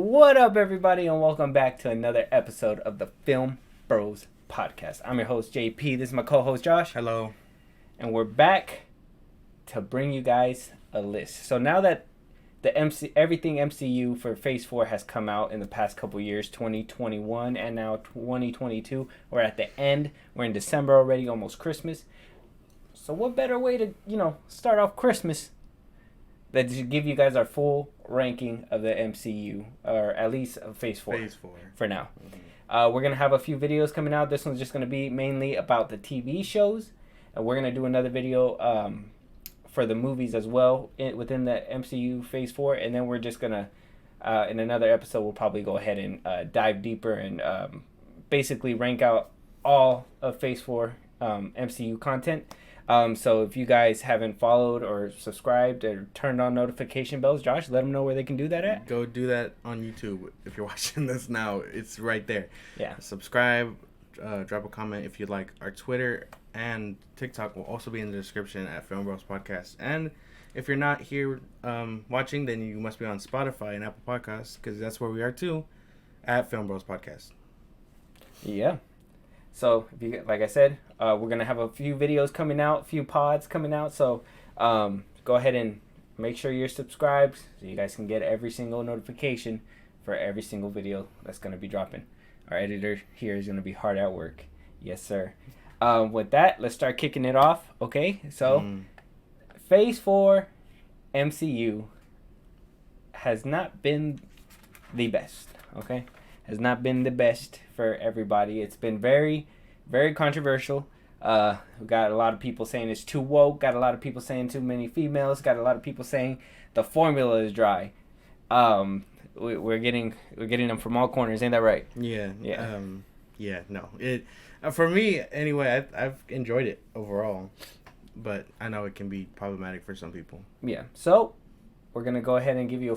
What up, everybody, and welcome back to another episode of the Film Bros podcast. I'm your host, JP. This is my co-host, Josh. Hello. And we're back to bring you guys a list. So now that everything MCU for Phase 4 has come out in the past couple years, 2021 and now 2022, we're at the end. We're in December already, almost Christmas. So what better way to, start off Christmas than to give you guys our full ranking of the MCU, or at least of Phase 4. Phase 4. For now. Mm-hmm. We're going to have a few videos coming out. This one's just going to be mainly about the TV shows. And we're going to do another video for the movies as well within the MCU Phase 4. And then we're just going to, in another episode, we'll probably go ahead and dive deeper and basically rank out all of Phase 4 MCU content. So if you guys haven't followed or subscribed or turned on notification bells, Josh, let them know where they can do that at. Go do that on YouTube. If you're watching this now, it's right there. Yeah. Subscribe, drop a comment if you'd like. Our Twitter and TikTok will also be in the description at FilmBros Podcast. And if you're not here watching, then you must be on Spotify and Apple Podcasts, because that's where we are too, at FilmBros Podcast. Yeah. So, like I said, we're going to have a few videos coming out, a few pods coming out. So, go ahead and make sure you're subscribed so you guys can get every single notification for every single video that's going to be dropping. Our editor here is going to be hard at work. Yes, sir. With that, let's start kicking it off. Okay, so Phase 4 MCU has not been the best. Okay, has not been the best for everybody. It's been very, very controversial. We got a lot of people saying it's too woke. Got a lot of people saying too many females. Got a lot of people saying the formula is dry. We're getting them from all corners. Ain't that right? Yeah. Yeah. No. It for me anyway. I've enjoyed it overall, but I know it can be problematic for some people. Yeah. So we're gonna go ahead and give you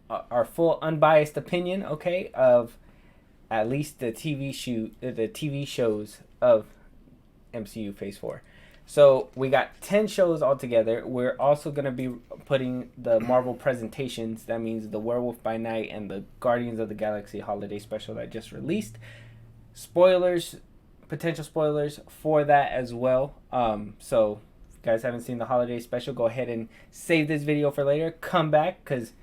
our full unbiased opinion. Okay, of at least the TV shows of MCU Phase 4. So we got 10 shows altogether. We're also going to be putting the Marvel presentations. That means the Werewolf by Night and the Guardians of the Galaxy holiday special that just released. Potential spoilers for that as well. So if you guys haven't seen the holiday special, go ahead and save this video for later. Come back, because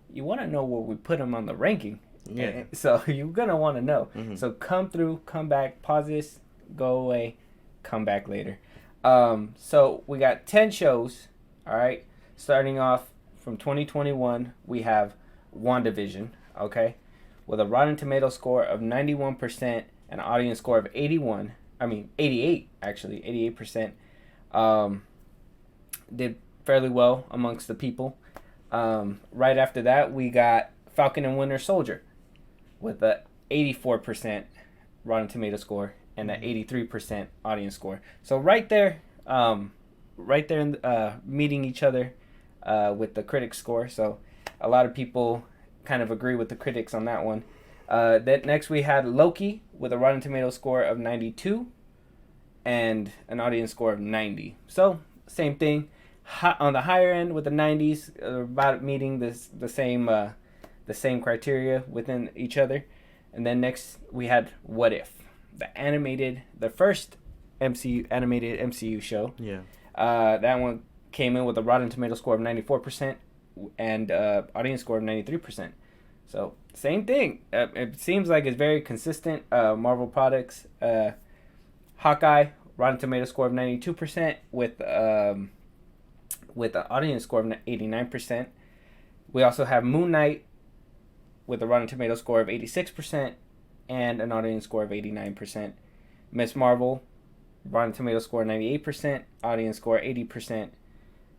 you want to know where we put them on the ranking. Yeah. So you're going to want to know. Mm-hmm. So come back, pause this, go away, come back later. So we got 10 shows, all right? Starting off from 2021, we have WandaVision, okay? With a Rotten Tomato score of 91% and an audience score of 88, actually, 88%. Did fairly well amongst the people. Right after that, we got Falcon and Winter Soldier with a 84% Rotten Tomato score and an 83% audience score. So right there, meeting each other with the critics score. So a lot of people kind of agree with the critics on that one. Then next we had Loki with a Rotten Tomato score of 92 and an audience score of 90. So same thing. On the higher end with the 90s, about meeting the same criteria within each other. And then next we had What If, the first animated MCU show. Yeah. That one came in with a Rotten Tomato score of 94% and audience score of 93%. So same thing. It seems like it's very consistent. Marvel products. Hawkeye, Rotten Tomato score of 92% with an audience score of 89%. We also have Moon Knight with a Rotten Tomato score of 86% and an audience score of 89%. Miss Marvel, Rotten Tomato score 98%, audience score 80%.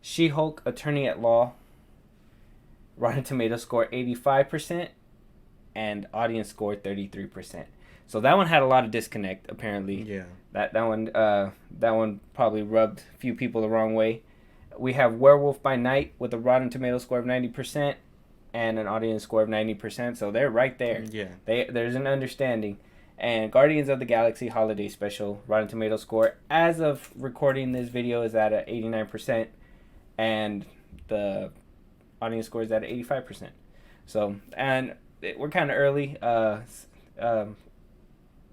She-Hulk, Attorney at Law, Rotten Tomato score 85% and audience score 33%. So that one had a lot of disconnect, apparently. Yeah. That one probably rubbed a few people the wrong way. We have Werewolf by Night with a Rotten Tomato score of 90% and an audience score of 90%. So they're right there. Yeah. There's an understanding. And Guardians of the Galaxy holiday special, Rotten Tomato score, as of recording this video, is at 89%. And the audience score is at 85%. So, and we're kind of early.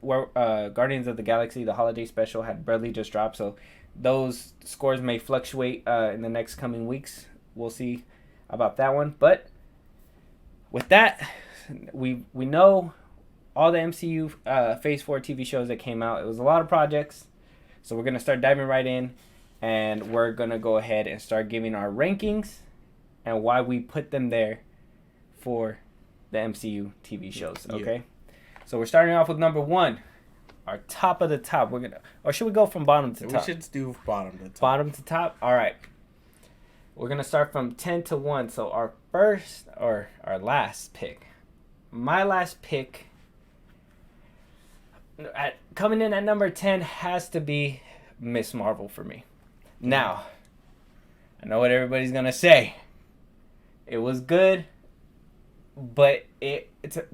Where Guardians of the Galaxy, the holiday special, had barely just dropped, so those scores may fluctuate in the next coming weeks. We'll see about that one. But with that, we know all the MCU Phase 4 TV shows that came out. It was a lot of projects, so we're gonna start diving right in, and we're gonna go ahead and start giving our rankings and why we put them there for the MCU TV shows. Okay. Yeah. So we're starting off with number 1, our top of the top. Or should we go from bottom to top? We should do bottom to top. Bottom to top. All right. We're gonna start from 10 to 1. So our first or our last pick, my last pick, coming in at number 10 has to be Miss Marvel for me. Now, I know what everybody's gonna say. It was good, but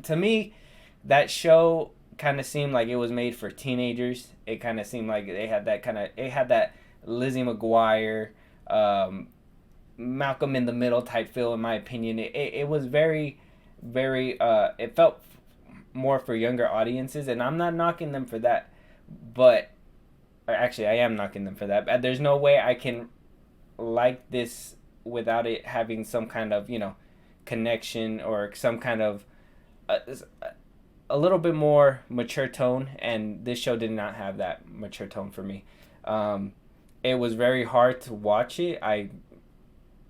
to me, that show kind of seemed like it was made for teenagers. It kind of seemed like it had that Lizzie McGuire, Malcolm in the Middle type feel, in my opinion. It was very, very, it felt more for younger audiences, and I'm not knocking them for that, but actually I am knocking them for that. There's no way I can like this without it having some kind of, connection or some kind of a little bit more mature tone, and this show did not have that mature tone for me. It was very hard to watch it. I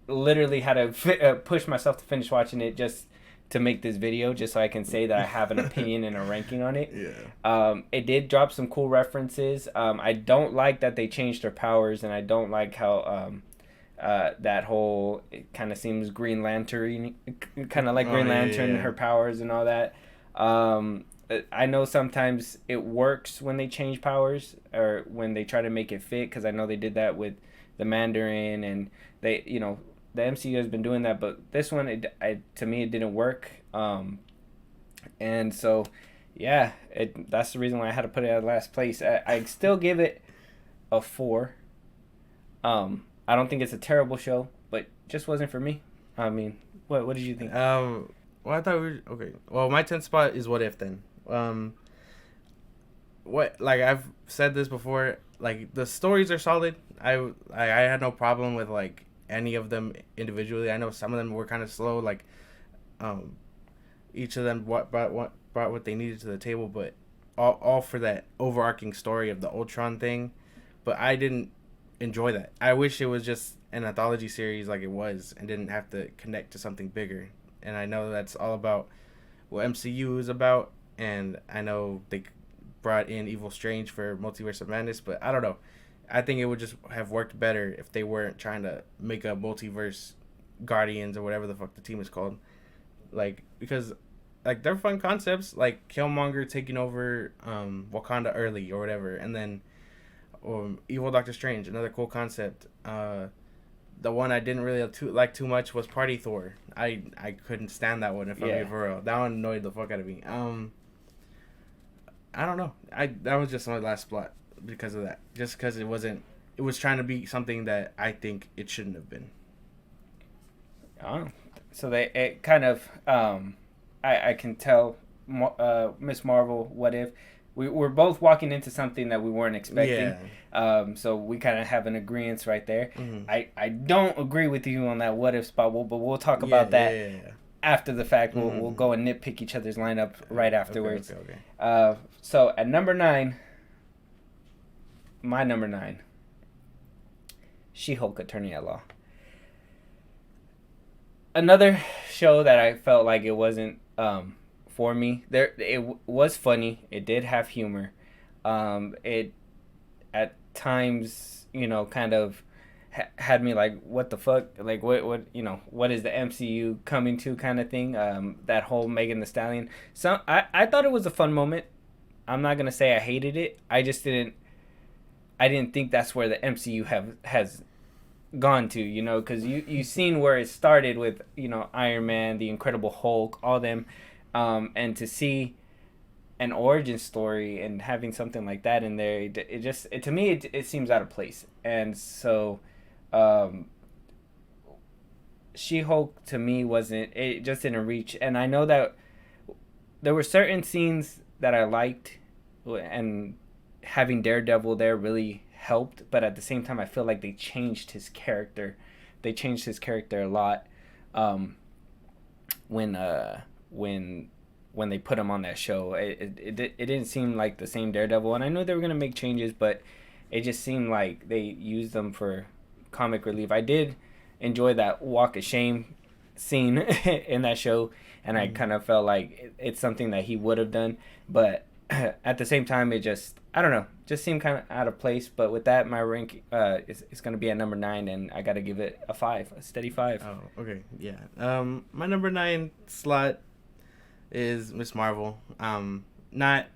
literally had to push myself to finish watching it just to make this video, just so I can say that I have an opinion and a ranking on it. Yeah. It did drop some cool references. I don't like that they changed their powers, and I don't like how that whole, it kind of seems Green Lantern, kind of like Green Lantern, her powers and all that. I know sometimes it works when they change powers or when they try to make it fit, because I know they did that with the Mandarin, and they, the MCU has been doing that, but this one, to me, it didn't work. And so, yeah, that's the reason why I had to put it at last place. I still give it a 4. I don't think it's a terrible show, but just wasn't for me. I mean, what did you think? Well, I thought we were okay. Well, my 10th spot is What If then. Like I've said this before, like the stories are solid. I had no problem with like any of them individually. I know some of them were kind of slow, like each of them brought what they needed to the table, but all for that overarching story of the Ultron thing. But I didn't enjoy that. I wish it was just an anthology series like it was and didn't have to connect to something bigger. And I know that's all about what MCU is about, and I know they brought in Evil Strange for Multiverse of Madness, but I don't know. I think it would just have worked better if they weren't trying to make a multiverse Guardians or whatever the fuck the team is called. Like, because like they're fun concepts, like Killmonger taking over Wakanda early or whatever, and then Evil Doctor Strange, another cool concept. The one I didn't really like too much was Party Thor. I couldn't stand that one, if I'm being for real. That one annoyed the fuck out of me. I don't know. That was just my last spot because of that. Just because it was trying to be something that I think it shouldn't have been. Oh, so it kind of I can tell Miss Marvel, What If. We're both walking into something that we weren't expecting. Yeah. So we kind of have an agreement right there. Mm-hmm. I don't agree with you on that What If spot, but we'll talk about that after the fact. Mm-hmm. We'll go and nitpick each other's lineup right afterwards. Okay. So at number 9, my number 9, She-Hulk Attorney at Law. Another show that I felt like it wasn't for me. It was funny. It did have humor. It at times, kind of had me like, what the fuck? Like, what what is the MCU coming to kind of thing? That whole Megan Thee Stallion. So I thought it was a fun moment. I'm not gonna say I hated it. I just didn't think that's where the MCU has gone to, because you've seen where it started with, Iron Man, the Incredible Hulk, all them. And to see an origin story and having something like that in there, to me it seems out of place. And so She-Hulk to me it just didn't reach. And I know that there were certain scenes that I liked, and having Daredevil there really helped. But at the same time, I feel like they changed his character. They changed his character a lot. Um, when when they put him on that show, it didn't seem like the same Daredevil. And I knew they were gonna make changes, but it just seemed like they used them for comic relief. I did enjoy that walk of shame scene in that show, and I kind of felt like it's something that he would have done, but at the same time, it just, I don't know, just seemed kind of out of place. But with that, my rank is going to be at number 9, and I got to give it a 5, a steady 5. Oh, okay, yeah. My number 9 slot is Miss Marvel. Not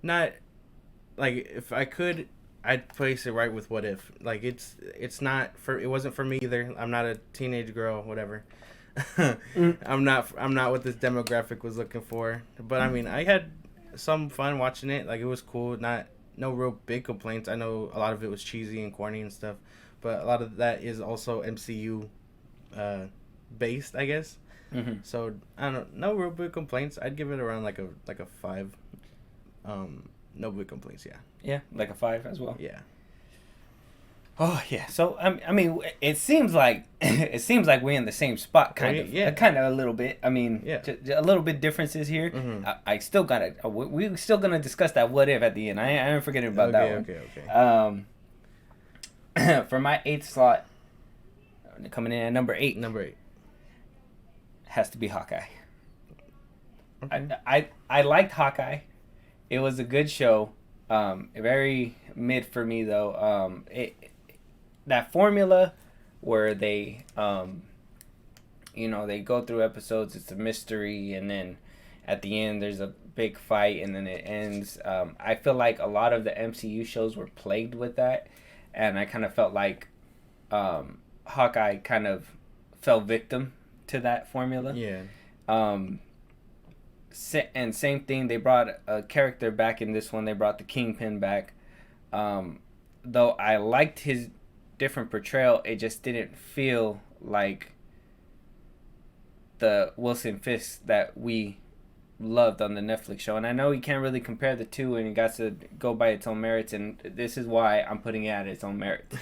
like, if I could, I'd place it right with What If. Like, it's not for, it wasn't for me either. I'm not a teenage girl, whatever. I'm not what this demographic was looking for. But I mean, I had some fun watching it. Like, it was cool. No real big complaints. I know a lot of it was cheesy and corny and stuff, but a lot of that is also MCU based, I guess. Mm-hmm. So I don't know, no real big complaints. I'd give it around like a 5. No big complaints. Yeah, like a 5 as well. Yeah. Oh yeah. So I mean, it seems like we're in the same spot, kind of. Yeah. Kind of a little bit. I mean, yeah. A little bit differences here. Mm-hmm. I still gotta. We're still gonna discuss that What If at the end. I ain't forgetting about that one. Okay. For my 8th slot, coming in at number 8. Number 8 has to be Hawkeye. Okay. I liked Hawkeye. It was a good show. Very mid for me though. That formula where they they go through episodes, it's a mystery, and then at the end there's a big fight, and then it ends. I feel like a lot of the MCU shows were plagued with that, and I kind of felt like Hawkeye kind of fell victim to that formula. Yeah. And same thing, they brought a character back in this one. They brought the Kingpin back. Though I liked his different portrayal, it just didn't feel like the Wilson Fisk that we loved on the Netflix show. And I know you can't really compare the two, and it got to go by its own merits, and this is why I'm putting it at its own merits.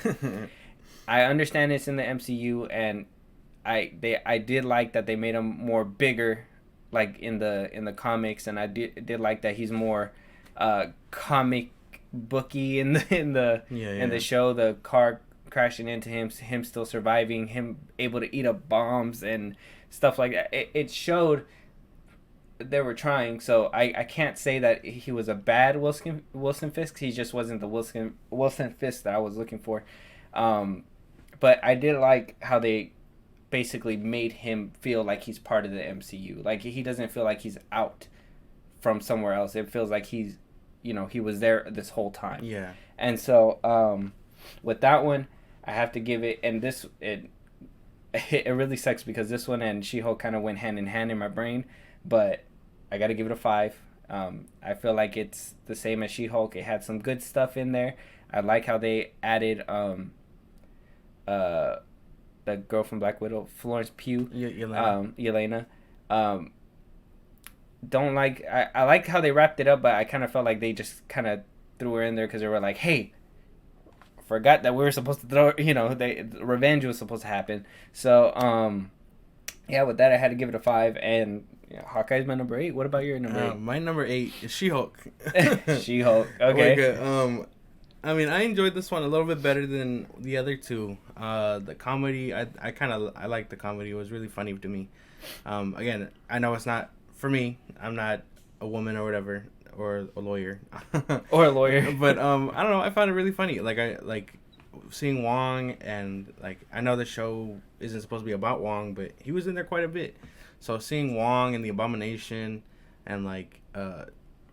I understand it's in the MCU, and I did like that they made him more bigger, like in the comics, and I did like that he's more comic booky in the show. The car crashing into him still surviving, him able to eat up bombs and stuff like that. It showed they were trying. So I can't say that he was a bad Wilson Fisk. He just wasn't the Wilson Fisk that I was looking for. But I did like how they basically made him feel like he's part of the MCU. Like, he doesn't feel like he's out from somewhere else. It feels like he's, he was there this whole time. Yeah. And so with that one, I have to give it, and it really sucks because this one and She-Hulk kind of went hand in hand in my brain, but I got to give it a 5. I feel like it's the same as She-Hulk. It had some good stuff in there. I like how they added the girl from Black Widow, Florence Pugh, Yelena. Don't like. I like how they wrapped it up, but I kind of felt like they just kind of threw her in there because they were like, "Hey, forgot that we were supposed to throw." Revenge was supposed to happen. So, yeah, with that, I had to give it a 5. And Hawkeye's my number 8. What about your number 8? My number 8 is She-Hulk. She-Hulk. Okay. I mean, I enjoyed this one a little bit better than the other two. The comedy, I liked the comedy. It was really funny to me. Again, I know it's not for me. I'm not a woman or whatever, or a lawyer. Or a lawyer. But I don't know. I found it really funny. Like, I like seeing Wong, and like, I know the show isn't supposed to be about Wong, but he was in there quite a bit. So seeing Wong and the Abomination and like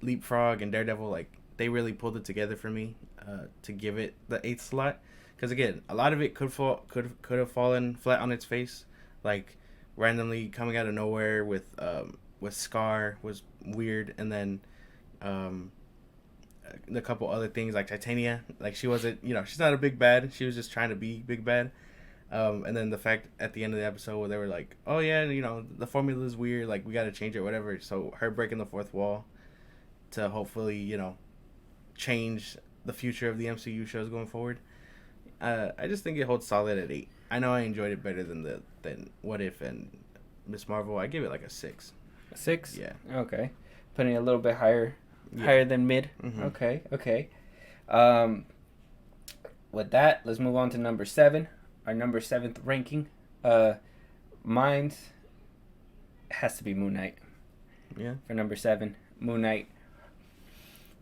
Leapfrog and Daredevil, like, they really pulled it together for me to give it the 8th slot. Because again, a lot of it could have fallen flat on its face, like randomly coming out of nowhere with Scar was weird, and then a couple other things like Titania, like she wasn't, she's not a big bad, she was just trying to be big bad. And then the fact at the end of the episode where they were like, "Oh yeah, you know, the formula is weird. Like we got to change it, whatever." So her breaking the fourth wall to hopefully, you know, change the future of the MCU shows going forward. I just think it holds solid at 8. I know I enjoyed it better than What If and Miss Marvel. I give it like a 6. A 6? Yeah. Okay. Putting it a little bit higher, Yeah. higher than mid. Mm-hmm. Okay. With that, let's move on to number 7. Our number 7th ranking. Mine has to be Moon Knight. Yeah. For number 7, Moon Knight.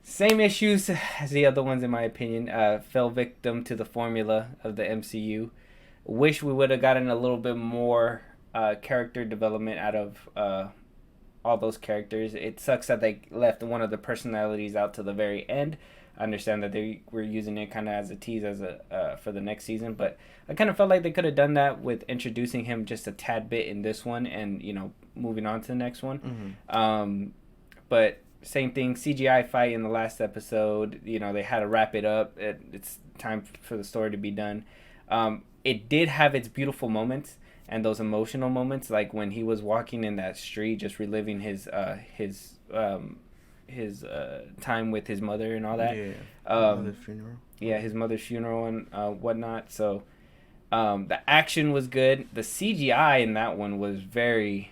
Same issues as the other ones, in my opinion. Fell victim to the formula of the MCU. Wish we would have gotten a little bit more character development out of all those characters. It sucks that they left one of the personalities out to the very end. I understand that they were using it kind of as a tease for the next season, but I kind of felt like they could have done that with introducing him just a tad bit in this one and, you know, moving on to the next one. Mm-hmm. But same thing, CGI fight in the last episode. You know, they had to wrap it up. It's time for the story to be done. It did have its beautiful moments and those emotional moments, like when he was walking in that street, just reliving his time with his mother and all that. Yeah. Mother's funeral. Yeah, his mother's funeral and whatnot. So the action was good. The CGI in that one was very,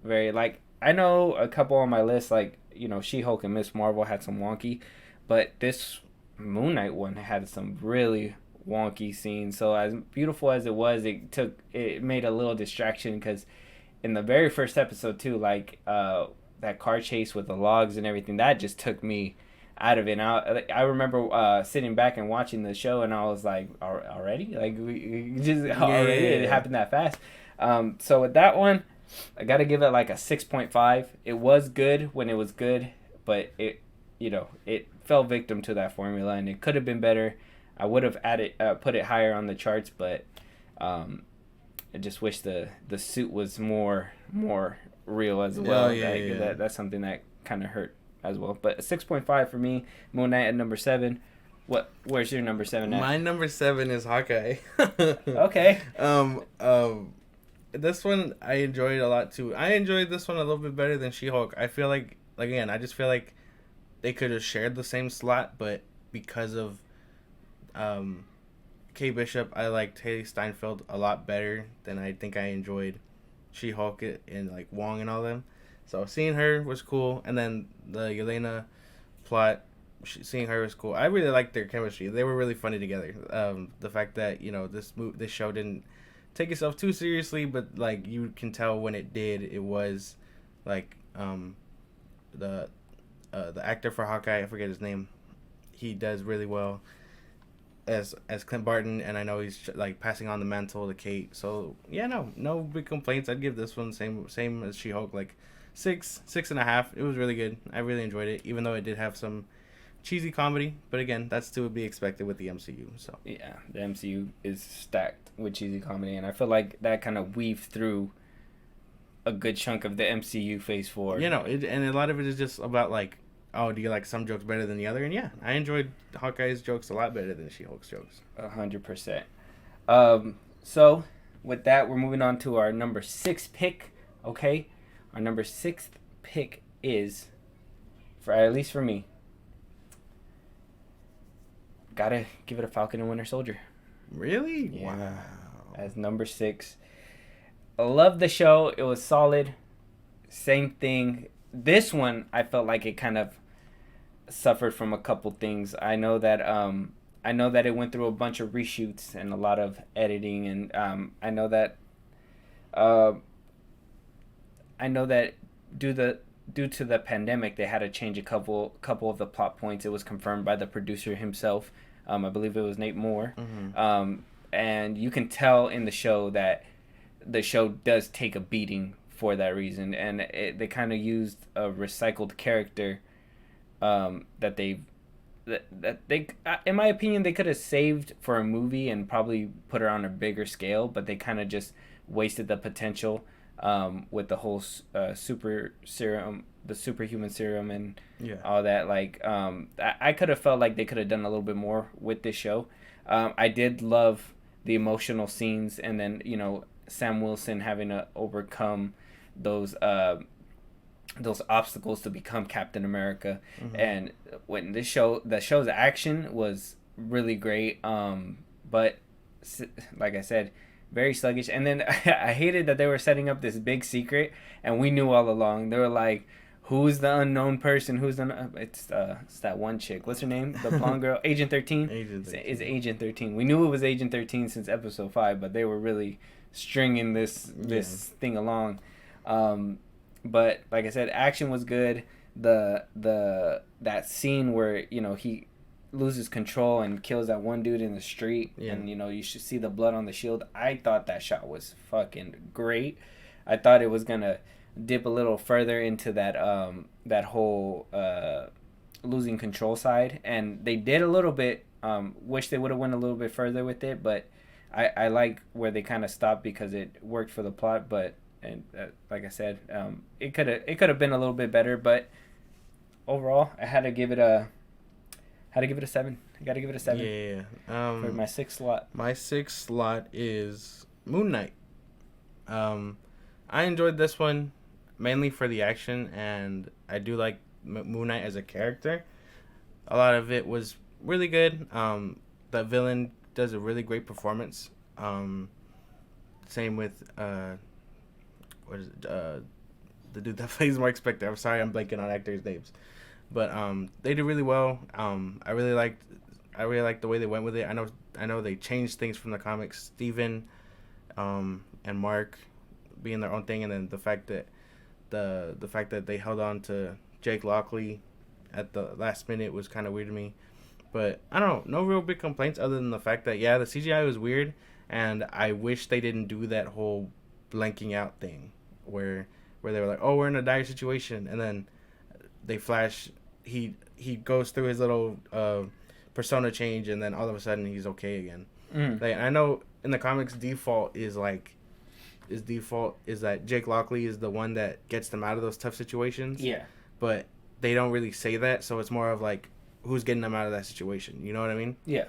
very, like, I know a couple on my list, like, you know, She-Hulk and Miss Marvel had some wonky, but this Moon Knight one had some really wonky scenes. So as beautiful as it was, it made a little distraction, because in the very first episode too, like that car chase with the logs and everything, that just took me out of it. And I remember sitting back and watching the show, and I was like, already? Like, we just already? Yeah. It happened that fast. So with that one, I gotta give it like a 6.5. It was good when it was good, but it fell victim to that formula, and it could have been better. I would have put it higher on the charts, but I just wish the suit was more real as well. Yeah. That's something that kind of hurt as well. But a 6.5 for me. Moon Knight at number 7. Where's your number 7 at? My number 7 is Hawkeye. Okay. This one I enjoyed a lot too. I enjoyed this one a little bit better than She-Hulk. I feel like again, I just feel like they could have shared the same slot, but because of Kay Bishop, I liked Haley Steinfeld a lot better than I think I enjoyed She-Hulk and like Wong and all them. So seeing her was cool, and then the Yelena plot, seeing her was cool. I really liked their chemistry. They were really funny together. The fact that, you know, this show didn't take itself too seriously, but like you can tell when it did, it was like the actor for Hawkeye, I forget his name, he does really well as Clint Barton, and I know he's like passing on the mantle to Kate. So yeah, no big complaints. I'd give this one same as She-Hulk, like 6.5. It was really good. I really enjoyed it, even though it did have some cheesy comedy, but again, that's to be expected with the MCU. So yeah, the MCU is stacked with cheesy comedy, and I feel like that kind of weaved through a good chunk of the MCU Phase 4. You know, and a lot of it is just about like, oh, do you like some jokes better than the other? And yeah, I enjoyed Hawkeye's jokes a lot better than She-Hulk's jokes. 100%. So with that, we're moving on to our number 6 pick. Okay, our number 6th pick is, at least for me, gotta give it a Falcon and Winter Soldier. Really? Yeah. Wow. As number 6. I love the show. It was solid. Same thing. This one, I felt like it kind of suffered from a couple things. I know that it went through a bunch of reshoots and a lot of editing, and I know that due to the pandemic, they had to change a couple of the plot points. It was confirmed by the producer himself. I believe it was Nate Moore. Mm-hmm. And you can tell in the show that the show does take a beating for that reason, and they kind of used a recycled character that they, in my opinion, they could have saved for a movie and probably put her on a bigger scale, but they kind of just wasted the potential with the whole super serum, the superhuman serum, and all that. Like, I could have felt like they could have done a little bit more with this show. I did love the emotional scenes, and then Sam Wilson having to overcome those obstacles to become Captain America. And when the show's action was really great, but like I said, very sluggish. And then I hated that they were setting up this big secret, and we knew all along. They were like, who's the unknown person? It's that one chick. What's her name? The blonde girl. Agent 13? It's Agent 13. We knew it was Agent 13 since episode 5, but they were really stringing this thing along. But like I said, action was good. That scene where he loses control and kills that one dude in the street, and you should see the blood on the shield. I thought that shot was fucking great. I thought it was gonna dip a little further into that whole losing control side, and they did a little bit. Wish they would have went a little bit further with it, but I like where they kind of stopped because it worked for the plot. But like I said, it could have been a little bit better, but overall, I had to give it a 7. I got to give it a 7. Yeah. For my 6th slot. My 6th slot is Moon Knight. I enjoyed this one mainly for the action, and I do like Moon Knight as a character. A lot of it was really good. The villain does a really great performance. Same with what is it? The dude that plays Mark Spector. I'm sorry, I'm blanking on actors' names, but they did really well. I really liked the way they went with it. I know they changed things from the comics. Steven, and Mark being their own thing, and then the fact that they held on to Jake Lockley at the last minute was kind of weird to me. But I don't know, no real big complaints other than the fact that the CGI was weird, and I wish they didn't do that whole blanking out thing where they were like, oh, we're in a dire situation, and then they flash, he goes through his little persona change, and then all of a sudden he's okay again. Like, I know in the comics default is that Jake Lockley is the one that gets them out of those tough situations. Yeah. But they don't really say that, so it's more of like who's getting them out of that situation. You know what I mean? Yeah.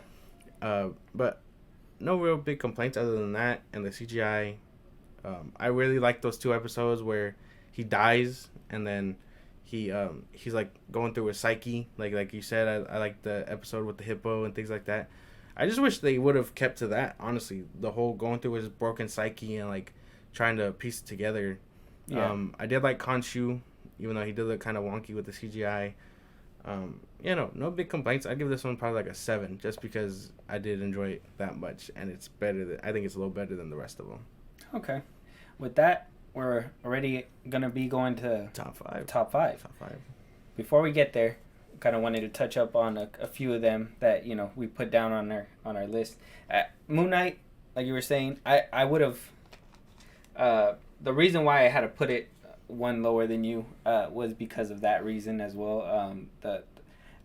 But no real big complaints other than that, and the CGI. I really like those 2 episodes where he dies and then he's like going through his psyche, like you said. I like the episode with the hippo and things like that. I just wish they would have kept to that, honestly. The whole going through his broken psyche and like trying to piece it together. Yeah. I did like Khonshu, even though he did look kind of wonky with the CGI. No big complaints. I give this one probably like a 7, just because I did enjoy it that much, and I think it's a little better than the rest of them. Okay. With that, we're already gonna be going to top 5. Before we get there, kind of wanted to touch up on a few of them that we put down on our list. Moon Knight, like you were saying, I would have. The reason why I had to put it one lower than you was because of that reason as well.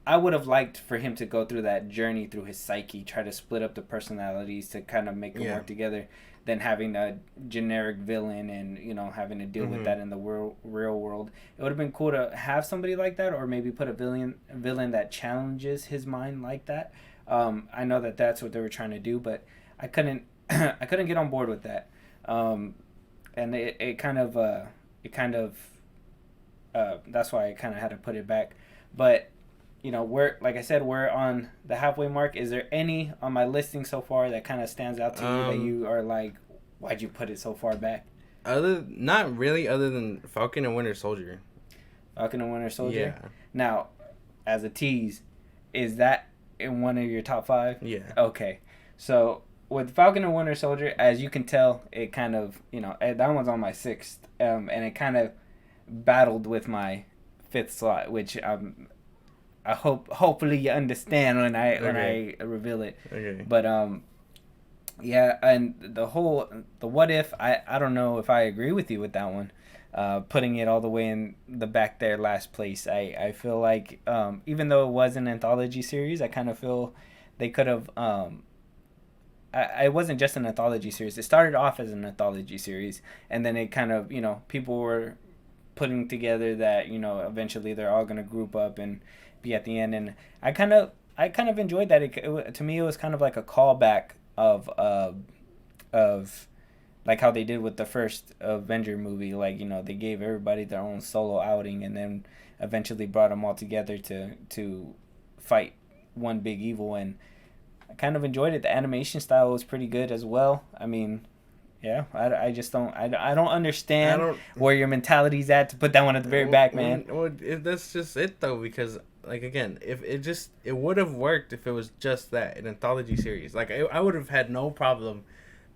I would have liked for him to go through that journey through his psyche, try to split up the personalities to kind of make them work together, than having a generic villain and having to deal with that in the real world. It would have been cool to have somebody like that, or maybe put a villain that challenges his mind like that. I know that's what they were trying to do, but I couldn't get on board with that. And it kind of that's why I kind of had to put it back. But we're on the halfway mark. Is there any on my listing so far that kind of stands out to you that you are like, why'd you put it so far back? Not really, other than Falcon and Winter Soldier. Falcon and Winter Soldier? Yeah. Now, as a tease, is that in one of your top 5? Yeah. Okay. So, with Falcon and Winter Soldier, as you can tell, it kind of, that one's on my 6th. And it kind of battled with my 5th slot, which I hopefully you understand when I reveal it. Okay. But yeah, and the what if, I don't know if I agree with you with that one. Putting it all the way in the back there, last place. I feel like even though it was an anthology series, I kind of feel they could have. It wasn't just an anthology series. It started off as an anthology series, and then it kind of people were putting together that eventually they're all gonna group up and be at the end, and I kind of enjoyed that. To me, it was kind of like a callback of like how they did with the first Avenger movie. Like, you know, they gave everybody their own solo outing, and then eventually brought them all together to fight one big evil. And I kind of enjoyed it. The animation style was pretty good as well. I mean, yeah, I just don't I don't understand where your mentality's at to put that one at the very back, man. That's just it though, because like again, if it would have worked if it was just that an anthology series. Like I would have had no problem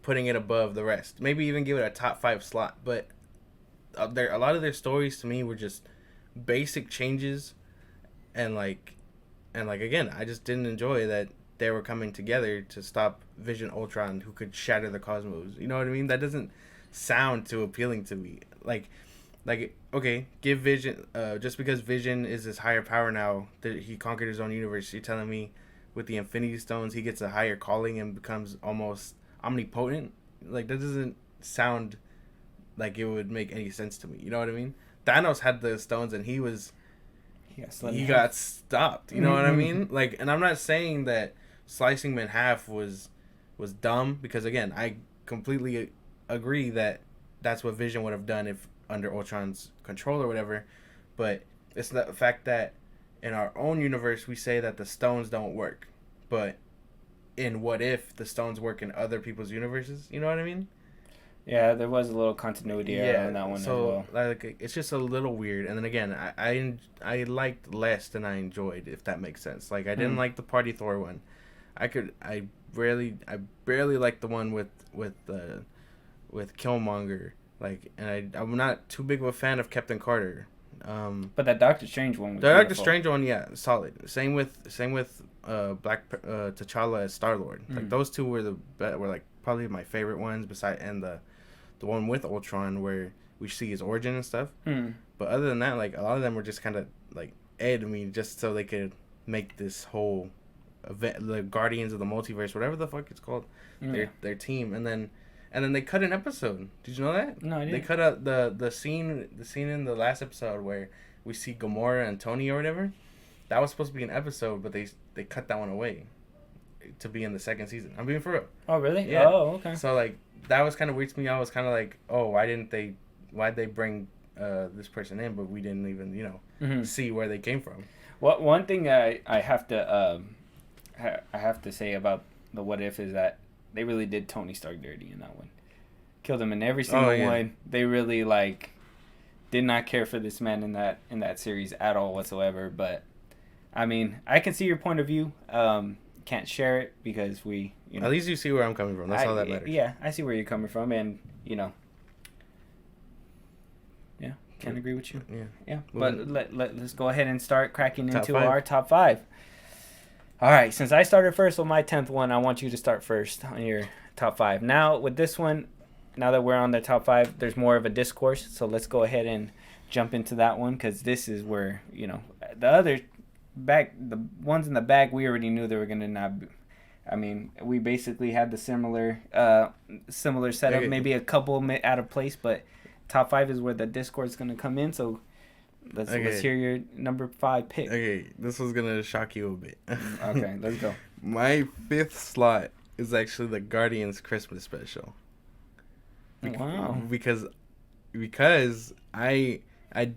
putting it above the rest. Maybe even give it a top 5 slot. But a lot of their stories to me were just basic changes, and like again, I just didn't enjoy that they were coming together to stop Vision Ultron, who could shatter the cosmos. You know what I mean? That doesn't sound too appealing to me. Like okay, give Vision just because Vision is this higher power now that he conquered his own universe. You're telling me with the Infinity Stones he gets a higher calling and becomes almost omnipotent? Like that doesn't sound like it would make any sense to me. You know what I mean? Thanos had the stones and he got stopped. You know what I mean? Like, and I'm not saying that slicing him in half was dumb, because again, I completely agree that that's what Vision would have done if under Ultron's control or whatever. But it's the fact that in our own universe we say that the stones don't work, but in What If the stones work in other people's universes? You know what I mean? Yeah, there was a little continuity error on that one as well. Like, it's just a little weird. And then again, I liked less than I enjoyed, if that makes sense. Like, I didn't like the Party Thor one. I barely liked the one with Killmonger. Like, and I'm not too big of a fan of Captain Carter. But that Doctor Strange one was the Doctor Strange one, yeah, solid. Same with Black T'Challa as Star-Lord. Like, those two were like probably my favorite ones, and the one with Ultron where we see his origin and stuff. But other than that, like, a lot of them were just kind of like to me, just so they could make this whole event, the Guardians of the Multiverse, whatever the fuck it's called, their team, and then they cut an episode. Did you know that? No, I didn't. They cut out the scene in the last episode where we see Gamora and Tony or whatever. That was supposed to be an episode, but they cut that one away to be in the second season. I'm being for real. Oh, really? Yeah. Oh, okay. So, like, that was kind of weird to me. I was kind of like, oh, why'd they bring this person in, but we didn't even, see where they came from. Well, one thing I have to say about the What If is that they really did Tony Stark dirty in that one. Killed him in every single one. They really, like, did not care for this man in that series at all whatsoever. But I mean, I can see your point of view. Can't share it because we, At least you see where I'm coming from. That's all that matters. Yeah, I see where you're coming from, and yeah, can't agree with you. Yeah. But let's go ahead and start cracking into our top 5. All right, since I started first with my 10th one, I want you to start first on your top 5. Now, with this one, now that we're on the top 5, there's more of a discourse, so let's go ahead and jump into that one, because this is where, the other the ones in the back, we already knew they were going to not be. I mean, we basically had the similar setup, maybe a couple out of place, but top 5 is where the discourse is going to come in, so let's hear your number 5 pick. Okay, this was gonna shock you a bit. Okay, let's go. My 5th slot is actually the Guardians Christmas special. Wow. Because I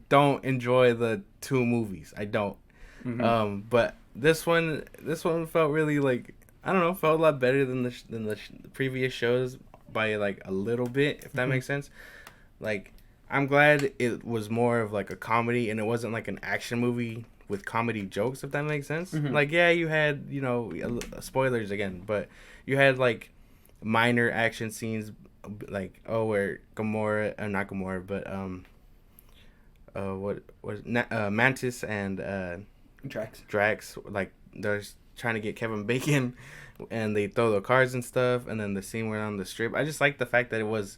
don't enjoy the 2 movies. I don't. But this one felt really, like, I don't know, felt a lot better than the previous shows by, like, a little bit, if that makes sense. Like, I'm glad it was more of, like, a comedy, and it wasn't, like, an action movie with comedy jokes, if that makes sense. Like, yeah, you had, spoilers again, but you had, like, minor action scenes, like, where Gamora, not Gamora, but, Mantis and, Drax, like, they're trying to get Kevin Bacon, and they throw the cards and stuff, and then the scene where on the strip. I just like the fact that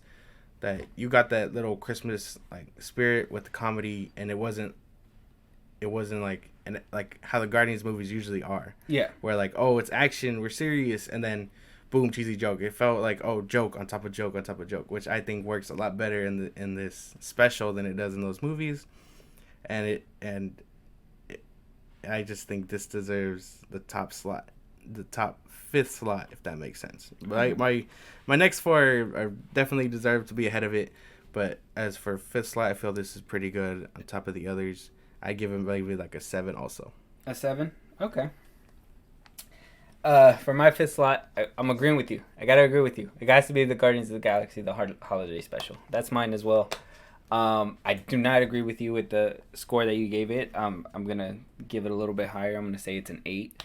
that you got that little Christmas, like, spirit with the comedy, and it wasn't like how the Guardians movies usually are. Yeah. Where, like, oh, it's action, we're serious, and then boom, cheesy joke. It felt like, oh, joke on top of joke on top of joke, which I think works a lot better in this special than it does in those movies. And I just think this deserves the top slot. the top 5th slot, if that makes sense. But my next 4 are definitely deserve to be ahead of it. But as for 5th slot, I feel this is pretty good on top of the others. I give him maybe like a 7 also. A 7? Okay. For my 5th slot, I'm agreeing with you. I gotta agree with you. It has to be the Guardians of the Galaxy, the holiday special. That's mine as well. I do not agree with you with the score that you gave it. I'm gonna give it a little bit higher. I'm gonna say it's an 8.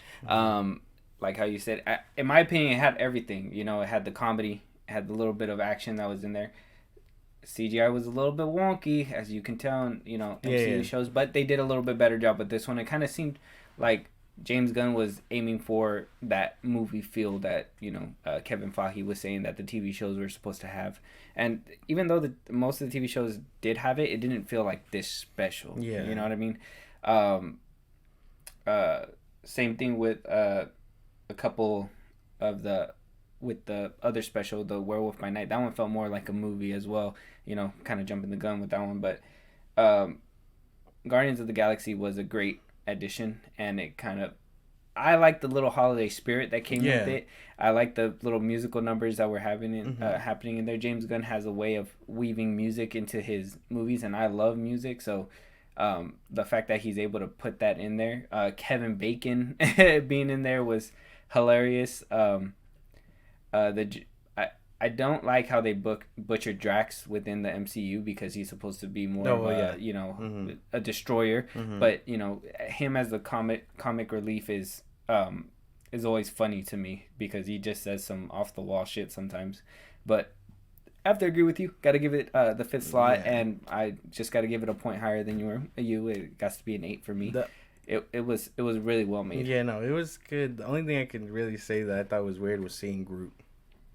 Like how you said, in my opinion, it had everything. You know, it had the comedy, it had the little bit of action that was in there. CGI was a little bit wonky, as you can tell in, MCU shows, but they did a little bit better job with this one. It kind of seemed like James Gunn was aiming for that movie feel that, Kevin Feige was saying that the TV shows were supposed to have. And even though most of the TV shows did have it, it didn't feel like this special. Yeah. You know what I mean? Same thing with a couple of with the other special, the Werewolf by Night. That one felt more like a movie as well, kind of jumping the gun with that one. But Guardians of the Galaxy was a great addition, and I like the little holiday spirit that came with it. I like the little musical numbers that were happening in there. James Gunn has a way of weaving music into his movies, and I love music, so the fact that he's able to put that in there, Kevin Bacon being in there was hilarious. I don't like how they butchered Drax within the MCU because he's supposed to be more a destroyer. But him as the comic relief is always funny to me because he just says some off the wall shit sometimes. But I have to agree with you. Got to give it the 5th slot, and I just got to give it a point higher than you. It got to be an 8 for me. It was really well made. Yeah, no, it was good. The only thing I can really say that I thought was weird was seeing Groot.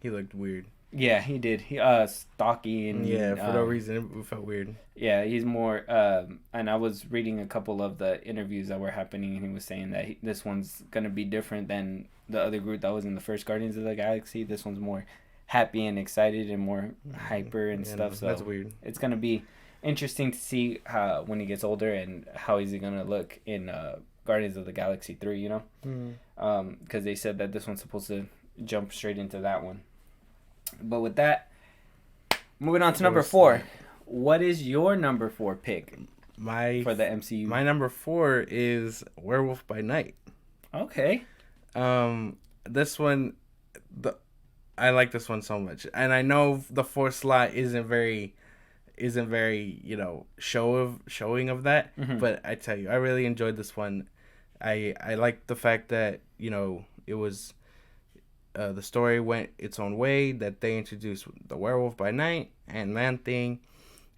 He looked weird. Yeah, he did. He stocky and for no reason it felt weird. Yeah, he's more. And I was reading a couple of the interviews that were happening, and he was saying that this one's gonna be different than the other Groot that was in the first Guardians of the Galaxy. This one's more happy and excited and more hyper and stuff. No, so that's weird. It's gonna be interesting to see how when he gets older and how he's gonna look in Guardians of the Galaxy 3. Because they said that this one's supposed to jump straight into that one. But with that, moving on to number 4. What is your number 4 pick for the MCU? My number 4 is Werewolf by Night. Okay. This one, I like this one so much, and I know the 4th slot isn't very showing of that. But I tell you, I really enjoyed this one. I like the fact that it was. The story went its own way, that they introduced the Werewolf by Night and Man Thing,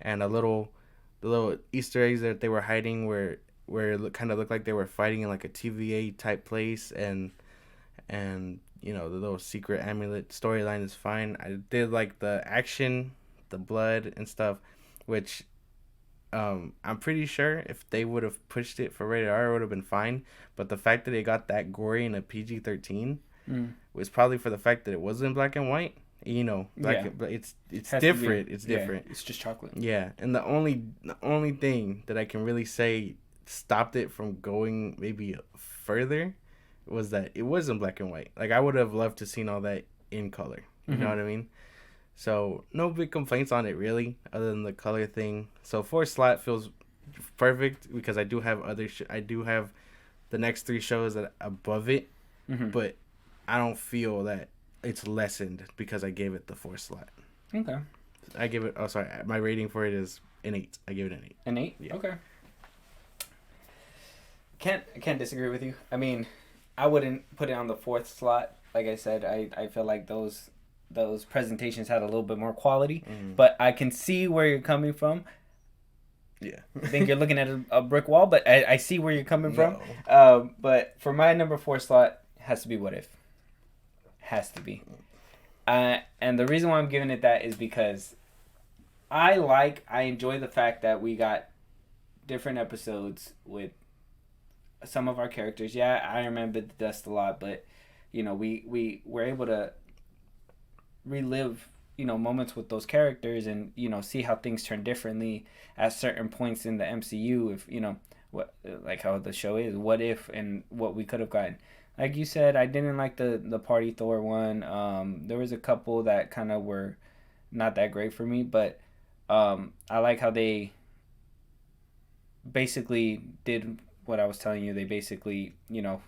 and the little Easter eggs that they were hiding where it kind of looked like they were fighting in like a TVA type place, and the little secret amulet storyline is fine. I did like the action, the blood and stuff, which I'm pretty sure if they would have pushed it for rated R, it would have been fine. But the fact that it got that gory in a PG-13 was probably for the fact that it wasn't black and white. But it's different. It's different. It's just chocolate. Yeah, and the only thing that I can really say stopped it from going maybe further was that it wasn't black and white. Like I would have loved to seen all that in color. You know what I mean? So no big complaints on it really, other than the color thing. So 4th slot feels perfect because I do have I do have the next 3 shows that above it, but I don't feel that it's lessened because I gave it the 4th slot. Okay. I give it. Oh, sorry. My rating for it is an 8. I give it an 8. An 8? Yeah. Okay. Can't disagree with you. I mean, I wouldn't put it on the 4th slot. Like I said, I feel like those presentations had a little bit more quality, but I can see where you're coming from. Yeah. I think you're looking at a brick wall, but I see where you're coming from. But for my number 4 slot, it has to be What If. Has to be. And the reason why I'm giving it that is because I enjoy the fact that we got different episodes with some of our characters. Yeah, Iron Man bit the dust a lot, but we were able to relive moments with those characters and see how things turn differently at certain points in the MCU. If what like how the show is, what if and what we could have gotten. like you said, I didn't like the Party Thor one. There was a couple that kind of were not that great for me, but I like how they basically did what I was telling you. They basically,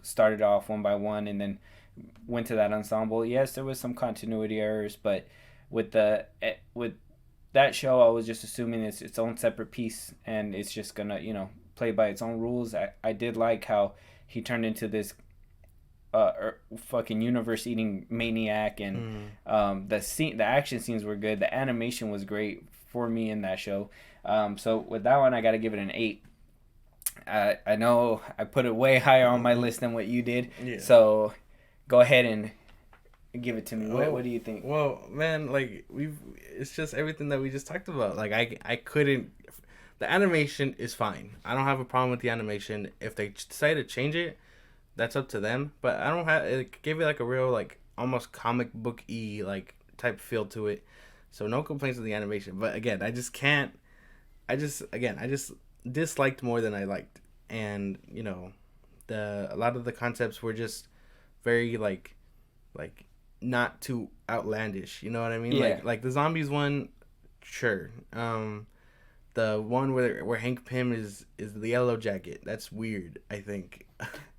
started off one by one and then went to that ensemble. Yes, there was some continuity errors, but with that show, I was just assuming it's its own separate piece and it's just gonna, play by its own rules. I did like how he turned into this fucking universe eating maniac, and the action scenes were good. The animation was great for me in that show. So with that one, I got to give it an 8. I know I put it way higher on my list than what you did. Yeah. So go ahead and give it to me. What do you think? Well, man, like it's just everything that we just talked about. Like I couldn't. The animation is fine. I don't have a problem with the animation. If they decide to change it, that's up to them. But I don't have. It gave it like a real like almost comic book-y like type feel to it. So no complaints with the animation. But again, I just can't. I just disliked more than I liked, and a lot of the concepts were just very like not too outlandish. You know what I mean? Yeah. Like the zombies one, sure. The one where Hank Pym is the Yellow Jacket. That's weird. I think.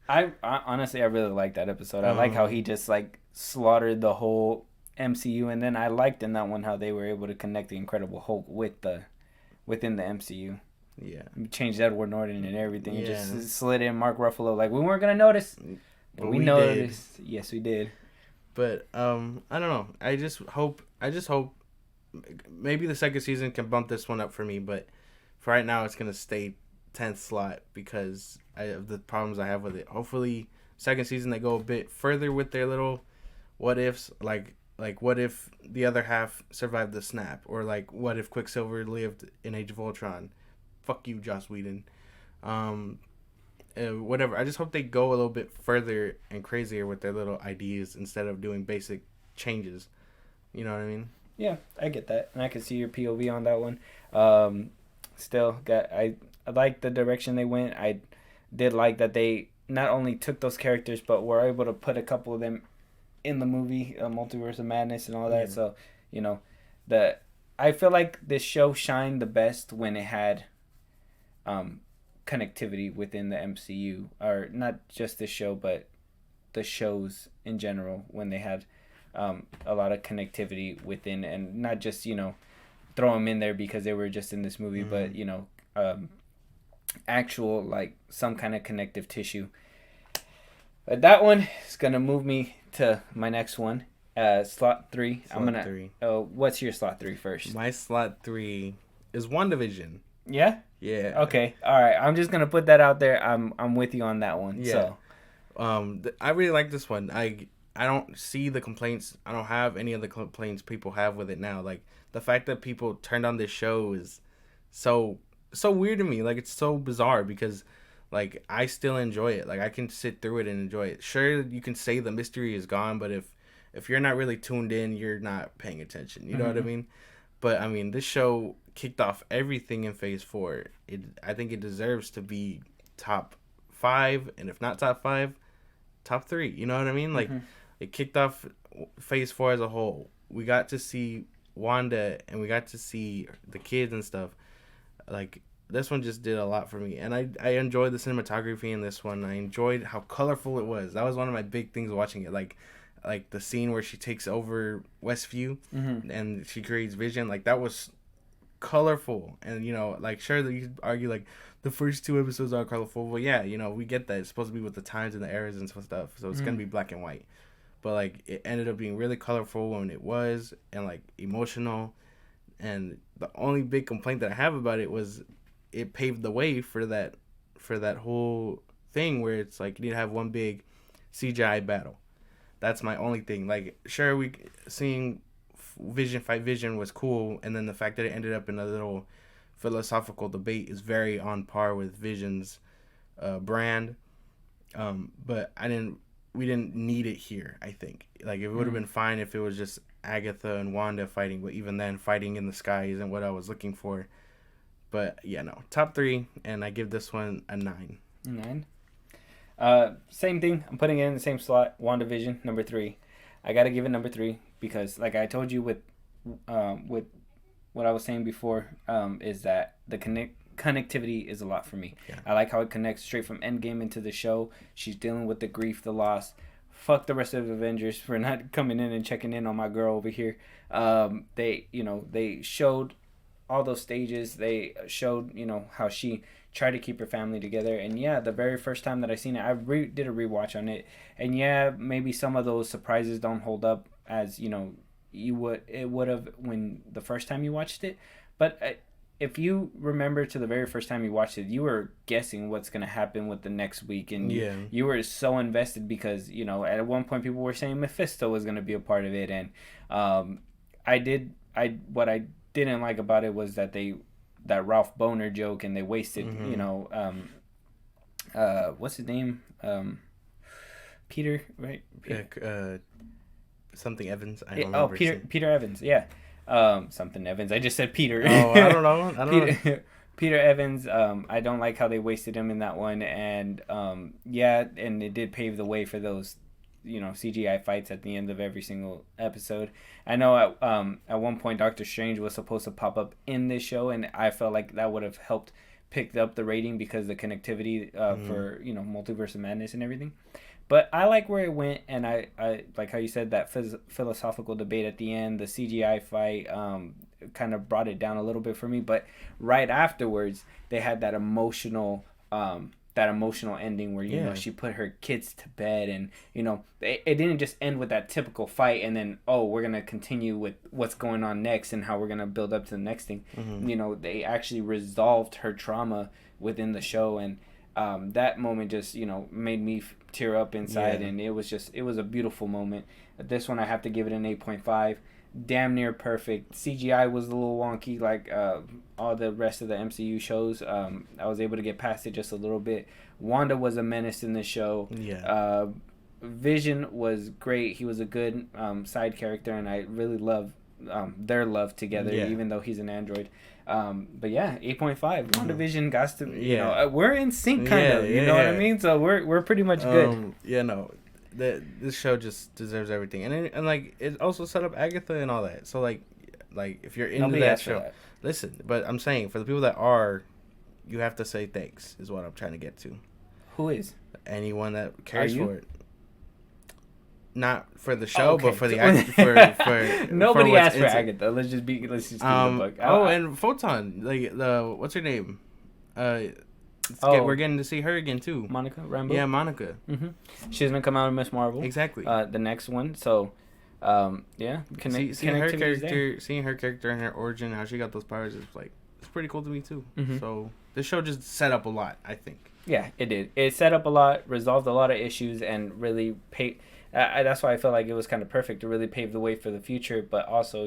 I honestly I really liked that episode. I like how he just like slaughtered the whole MCU, and then I liked in that one how they were able to connect the Incredible Hulk within the MCU. Yeah. Changed Edward Norton and everything. Yeah. Just slid in Mark Ruffalo. Like, we weren't going to notice. But we noticed. Did. Yes, we did. But, I don't know. I just hope maybe the second season can bump this one up for me. But for right now, it's going to stay 10th slot because of the problems I have with it. Hopefully, second season, they go a bit further with their little what ifs. Like what if the other half survived the snap? Or, like, what if Quicksilver lived in Age of Ultron? Fuck you, Joss Whedon. Whatever. I just hope they go a little bit further and crazier with their little ideas instead of doing basic changes. You know what I mean? Yeah, I get that, and I can see your POV on that one. I like the direction they went. I did like that they not only took those characters, but were able to put a couple of them in the movie, Multiverse of Madness and all that. Yeah. So I feel like this show shined the best when it had connectivity within the MCU, or not just this show, but the shows in general, when they had a lot of connectivity within, and not just throw them in there because they were just in this movie, but actual like some kind of connective tissue. But that one is gonna move me to my next one, slot 3. What's your slot 3 first? My slot 3 is WandaVision. Yeah. Yeah. Okay. All right. I'm just gonna put that out there. I'm with you on that one. Yeah. So. I really like this one. I don't see the complaints. I don't have any of the complaints people have with it now. Like the fact that people turned on this show is so weird to me. Like it's so bizarre because like I still enjoy it. Like I can sit through it and enjoy it. Sure, you can say the mystery is gone, but if you're not really tuned in, you're not paying attention. You know what I mean? But I mean, this show kicked off everything in Phase 4. I think it deserves to be top 5, and if not top 5, top 3. You know what I mean? Like it kicked off Phase 4 as a whole. We got to see Wanda and we got to see the kids and stuff. Like this one just did a lot for me, and I enjoyed the cinematography in this one. I enjoyed how colorful it was. That was one of my big things watching it. Like the scene where she takes over Westview and she creates Vision. Like that was colorful, and like sure that you could argue like the first 2 episodes are colorful. Well, yeah, we get that it's supposed to be with the times and the eras and stuff, so it's gonna be black and white. But like it ended up being really colorful when it was, and like emotional. And the only big complaint that I have about it was it paved the way for that whole thing where it's like you need to have one big CGI battle. That's my only thing. Like sure, seeing Vision fight Vision was cool, and then the fact that it ended up in a little philosophical debate is very on par with Vision's brand. But we didn't need it here. I think like it would have been fine if it was just Agatha and Wanda fighting, but even then, fighting in the sky isn't what I was looking for. But yeah, no, top 3, and I give this one a 9. 9. Same thing. I'm putting it in the same slot. WandaVision, number 3. I gotta give it number 3 because, like I told you with what I was saying before, is that the connectivity is a lot for me. Yeah. I like how it connects straight from Endgame into the show. She's dealing with the grief, the loss. Fuck the rest of the Avengers for not coming in and checking in on my girl over here. They showed all those stages. They showed, how she tried to keep her family together. And yeah, the very first time that I seen it, I did a rewatch on it. And yeah, maybe some of those surprises don't hold up as, it would have when the first time you watched it. But if you remember to the very first time you watched it, you were guessing what's going to happen with the next week. And you were so invested because, at one point people were saying Mephisto was going to be a part of it. And what I didn't like about it was that Ralph Boner joke, and they wasted, what's his name? Peter, right? Peter. Something Evans. I don't remember. Peter Evans. Yeah. Something Evans. I just said Peter. Oh, I don't know. Peter Evans. I don't like how they wasted him in that one, and and it did pave the way for those, CGI fights at the end of every single episode. I know at one point Doctor Strange was supposed to pop up in this show, and I felt like that would have helped pick up the rating because the connectivity for Multiverse of Madness and everything. But I like where it went, and I like how you said that philosophical debate at the end. The CGI fight kind of brought it down a little bit for me. But right afterwards, they had that emotional ending where she put her kids to bed, and it didn't just end with that typical fight, and then we're gonna continue with what's going on next and how we're gonna build up to the next thing. Mm-hmm. They actually resolved her trauma within the show, and that moment just made me tear up inside, and it was a beautiful moment. This one I have to give it an 8.5. Damn near perfect. CGI was a little wonky like all the rest of the MCU shows. I was able to get past it just a little bit. Wanda was a menace in the show. Vision was great. He was a good side character, and I really love their love together, even though he's an android. But yeah, 8.5. WandaVision got to, we're in sync kind of, you know what I mean? So we're pretty much good. This show just deserves everything. And like, it also set up Agatha and all that. So like if you're into that show, listen, but I'm saying for the people that are, you have to say thanks is what I'm trying to get to. Who is? Anyone that cares for it. Not for the show, but for the for nobody asked for Agatha. Let's just keep the book. And Photon, like what's her name? We're getting to see her again too. Monica Rambeau. Yeah, Monica. Mm-hmm. She's gonna come out in Miss Marvel. Exactly. The next one. So, seeing her character and her origin, how she got those powers is it's pretty cool to me too. Mm-hmm. So this show just set up a lot, I think. Yeah, it did. It set up a lot, resolved a lot of issues, and really paid. That's why I felt like it was kind of perfect to really pave the way for the future, but also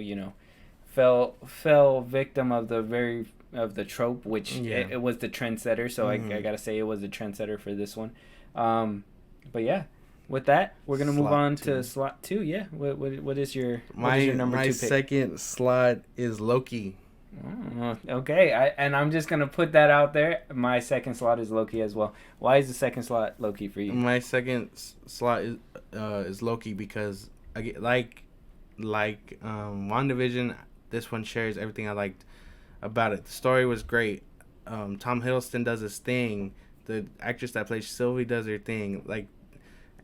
fell victim of the trope, which it was the trendsetter. So I gotta say it was the trendsetter for this one. But yeah, with that, we're gonna move on to slot 2. Yeah, what is your number 2 pick? My second slot is Loki. Oh, okay, I'm just gonna put that out there. My second slot is Loki as well. Why is the second slot Loki for you? My second slot is Loki because like WandaVision, this one shares everything I liked about it. The story was great. Tom Hiddleston does his thing. The actress that plays Sylvie does her thing.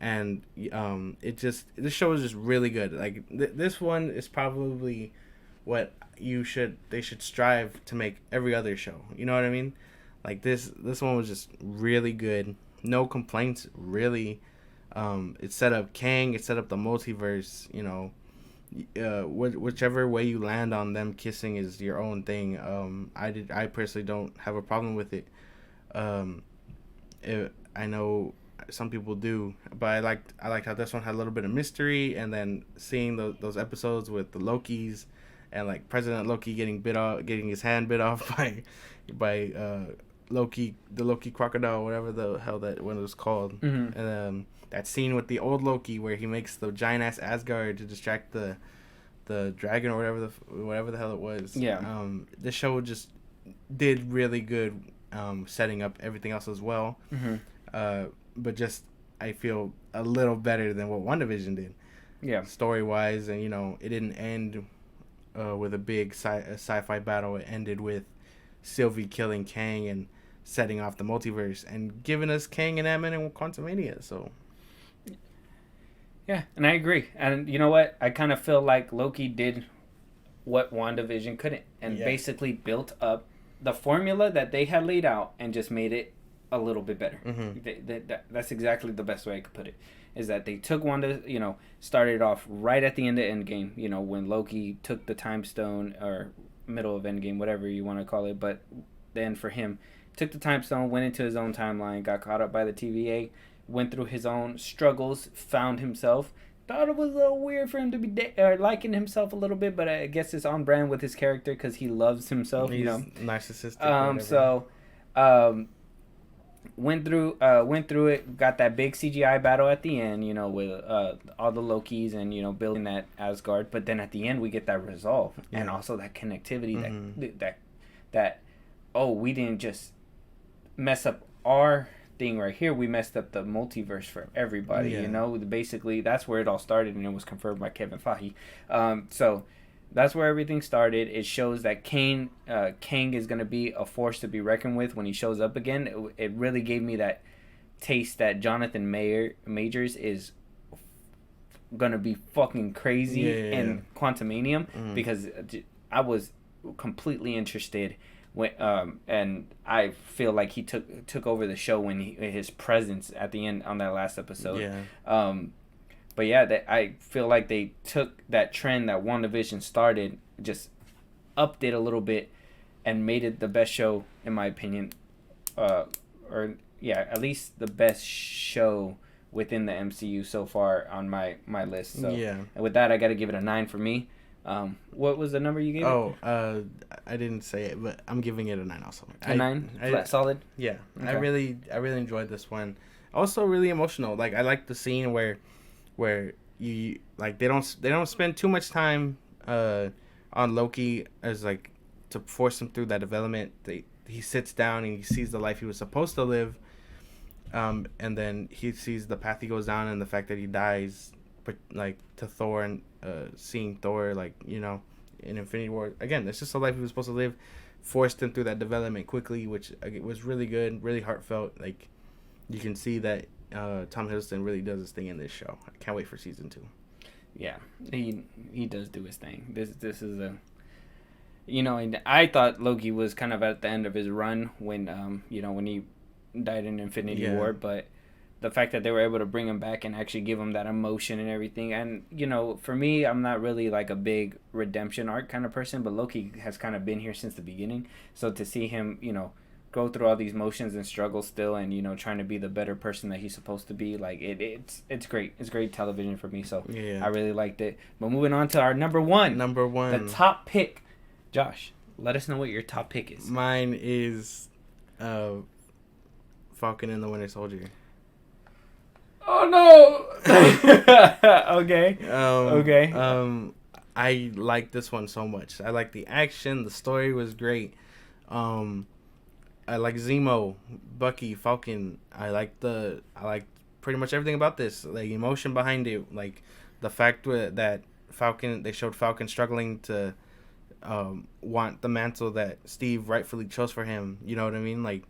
And this show is just really good. Like this one is probably what they should strive to make every other show. You know what I mean? Like this one was just really good. No complaints, really. It set up Kang. It set up the multiverse. Whichever way you land on them kissing is your own thing. I personally don't have a problem with it. I know some people do, but I liked how this one had a little bit of mystery, and then seeing those episodes with the Lokis. And like President Loki getting his hand bit off by Loki, the Loki crocodile, whatever the hell that one was called. Mm-hmm. And that scene with the old Loki where he makes the giant ass Asgard to distract the dragon or whatever the hell it was. Yeah. This show just did really good setting up everything else as well. Mm-hmm. but just I feel a little better than what WandaVision did. Yeah. Story wise, and it didn't end with a big sci-fi battle. It ended with Sylvie killing Kang and setting off the multiverse and giving us Kang and Ant-Man and Quantumania. So yeah, and I agree. And you know what? I kind of feel like Loki did what WandaVision couldn't, and basically built up the formula that they had laid out and just made it a little bit better. That's exactly the best way I could put it. Is that they took Wanda, started off right at the end of Endgame, when Loki took the Time Stone, or middle of Endgame, whatever you want to call it. But then for him, took the Time Stone, went into his own timeline, got caught up by the TVA, went through his own struggles, found himself. Thought it was a little weird for him to be liking himself a little bit, but I guess it's on brand with his character because he loves himself. He's narcissistic. Went through it, got that big CGI battle at the end, with all the Lokis and building that Asgard. But then at the end we get that resolve and also that connectivity that we didn't just mess up our thing right here, we messed up the multiverse for everybody. Basically that's where it all started, and it was confirmed by Kevin Feige. So that's where everything started. It shows that Kang is going to be a force to be reckoned with when he shows up again. It really gave me that taste that Jonathan Majors is going to be fucking crazy in Quantumania, because I was completely interested when and I feel like he took over the show when his presence at the end on that last episode. But yeah, I feel like they took that trend that WandaVision started, just upped it a little bit, and made it the best show, in my opinion. At least the best show within the MCU so far on my list. So, and with that, I got to give it a 9 for me. What was the number you gave it? I didn't say it, but I'm giving it a 9 also. A 9? Flat, solid? Yeah. Okay. I really enjoyed this one. Also really emotional. Like, I like the scene where you like they don't spend too much time on Loki as like to force him through that development. He sits down and he sees the life he was supposed to live, and then he sees the path he goes down and the fact that he dies, but like to Thor, and seeing Thor like in Infinity War again. It's just the life he was supposed to live, forced him through that development quickly, which was really good, really heartfelt. Like you can see that Tom Hiddleston really does his thing in this show. I can't wait for season 2. Yeah, he does do his thing. This is a, and I thought Loki was kind of at the end of his run when when he died in Infinity War, but the fact that they were able to bring him back and actually give him that emotion and everything, and for me, I'm not really like a big redemption arc kind of person, but Loki has kind of been here since the beginning, so to see him go through all these motions and struggles still, and trying to be the better person that he's supposed to be, like it's great. It's great television for me, so I really liked it. But moving on to our number one, the top pick. Josh, let us know what your top pick is. Mine is Falcon and the Winter Soldier. Oh no. Okay. I like this one so much. I like the action. The story was great. I like Zemo, Bucky, Falcon. I like pretty much everything about this. Like emotion behind it, like the fact that Falcon. They showed Falcon struggling to want the mantle that Steve rightfully chose for him. You know what I mean? Like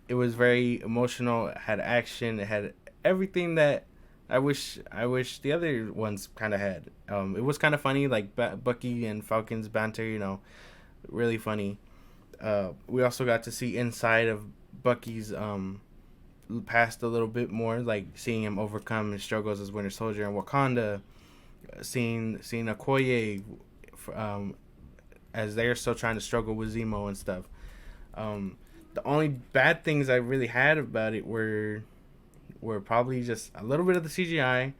it was very emotional. It had action. It had everything that I wish the other ones kind of had. It was kind of funny, like Bucky and Falcon's banter. Really funny. We also got to see inside of Bucky's past a little bit more, like seeing him overcome his struggles as Winter Soldier in Wakanda, seeing Okoye as they're still trying to struggle with Zemo and stuff. The only bad things I really had about it were probably just a little bit of the CGI,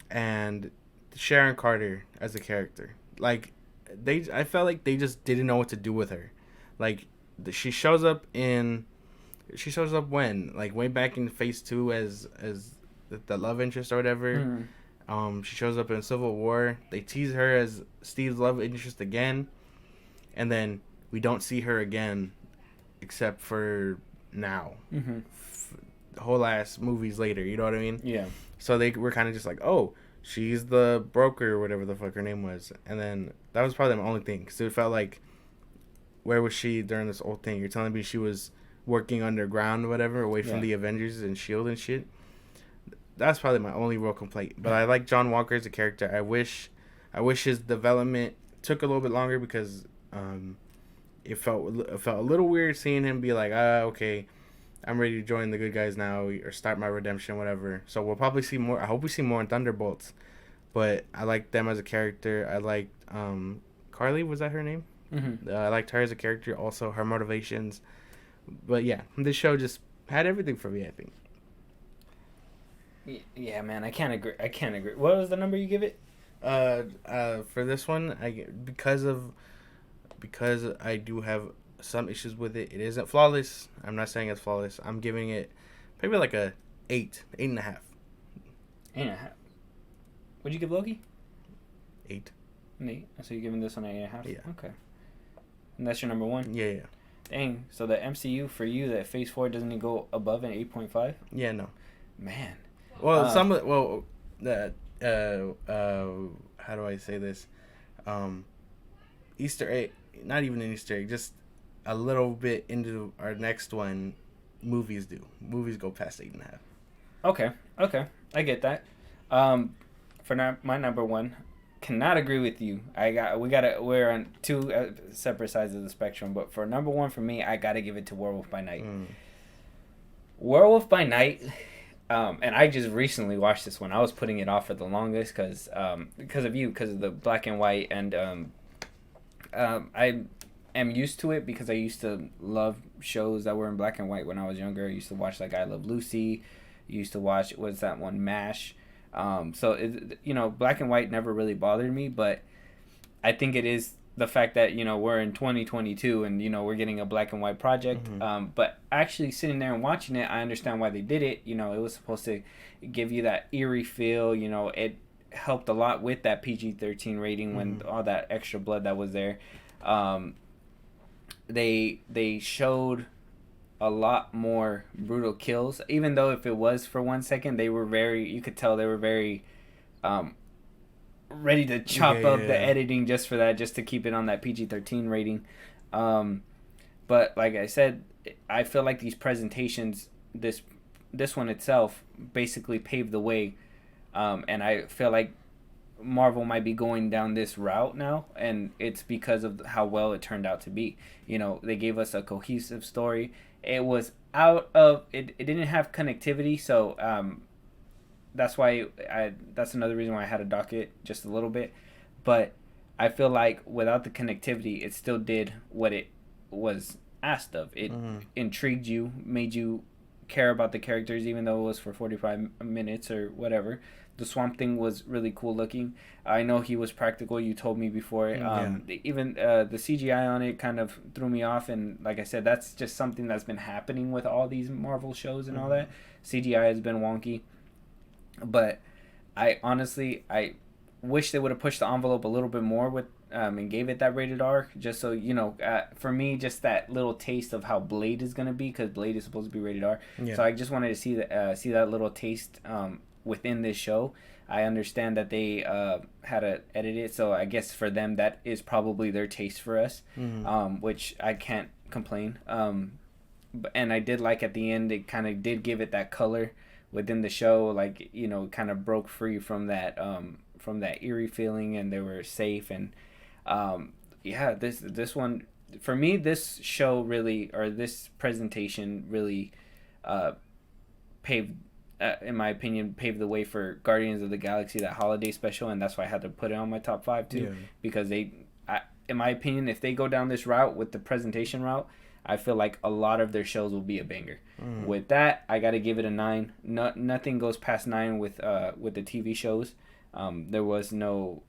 and Sharon Carter as a character. Like I felt like they just didn't know what to do with her. Like she shows up when, like, way back in Phase 2 as the love interest or whatever. She shows up in Civil War. They tease her as Steve's love interest again, and then we don't see her again, except for now. Mm-hmm. Whole ass movies later, you know what I mean? Yeah. So they were kind of just like, oh, she's the broker or whatever the fuck her name was. And then that was probably my only thing. Because it felt like, where was she during this whole thing? You're telling me she was working underground or whatever, away from the Avengers and S.H.I.E.L.D. and shit? That's probably my only real complaint. But I like John Walker as a character. I wish his development took a little bit longer because it felt a little weird seeing him be like, okay, I'm ready to join the good guys now or start my redemption, whatever. So we'll probably see more. I hope we see more in Thunderbolts. But I liked them as a character. I liked Carly, was that her name? Mm-hmm. I liked her as a character, also her motivations. But yeah, this show just had everything for me, I think. Yeah, man, I can't agree. What was the number you give it? For this one, because I do have some issues with it. It isn't flawless. I'm not saying it's flawless. I'm giving it maybe like a 8.5. 8.5. What'd you give Loki? 8. An 8. So you're giving this one 8.5? Yeah. Okay. And that's your number one? Yeah. Dang. So the MCU for you, that Phase 4, doesn't it go above an 8.5? Yeah, no. Man. Well, how do I say this? Easter egg, not even an Easter egg, just a little bit into our next one. Movies go past 8.5. Okay. I get that. My number one, cannot agree with you. We're on two separate sides of the spectrum, but for number one for me, I gotta give it to Werewolf by Night. Werewolf by Night. And I just recently watched this one. I was putting it off for the longest because of you, because of the black and white, and I am used to it because I used to love shows that were in black and white when I was younger. I used to watch like I Love Lucy. Used to watch, what's that one, MASH. So black and white never really bothered me, but I think it is the fact that we're in 2022 and we're getting a black and white project. But actually sitting there and watching it, I understand why they did it. It was supposed to give you that eerie feel. It helped a lot with that PG-13 rating when all that extra blood that was there. They showed a lot more brutal kills, even though if it was for 1 second, you could tell they were very ready to chop up the editing just for that, just to keep it on that PG-13 rating. But like I said, I feel like these presentations, this one itself, basically paved the way, and I feel like Marvel might be going down this route now, and it's because of how well it turned out to be. They gave us a cohesive story. It was it didn't have connectivity, so that's why that's another reason why I had to dock it just a little bit. But I feel like without the connectivity, it still did what it was asked of. It intrigued you, made you care about the characters, even though it was for 45 minutes or whatever. The Swamp Thing was really cool looking. I know he was practical. You told me before. Even the CGI on it kind of threw me off. And like I said, that's just something that's been happening with all these Marvel shows and all that. CGI has been wonky. But I honestly wish they would have pushed the envelope a little bit more with and gave it that rated R, just so for me, just that little taste of how Blade is gonna be, because Blade is supposed to be rated R. So I just wanted to see that little taste within this show. I understand that they had to edit it, so I guess for them that is probably their taste for us, which I can't complain. And I did like at the end, it kind of did give it that color within the show, like kind of broke free from that eerie feeling, and they were safe. And this one for me, this show really, or this presentation really paved, in my opinion, paved the way for Guardians of the Galaxy, that holiday special, and that's why I had to put it on my top 5 too, because in my opinion, if they go down this route with the presentation route, I feel like a lot of their shows will be a banger. With that, I got to give it a 9. Nothing goes past 9 with the TV shows. There was no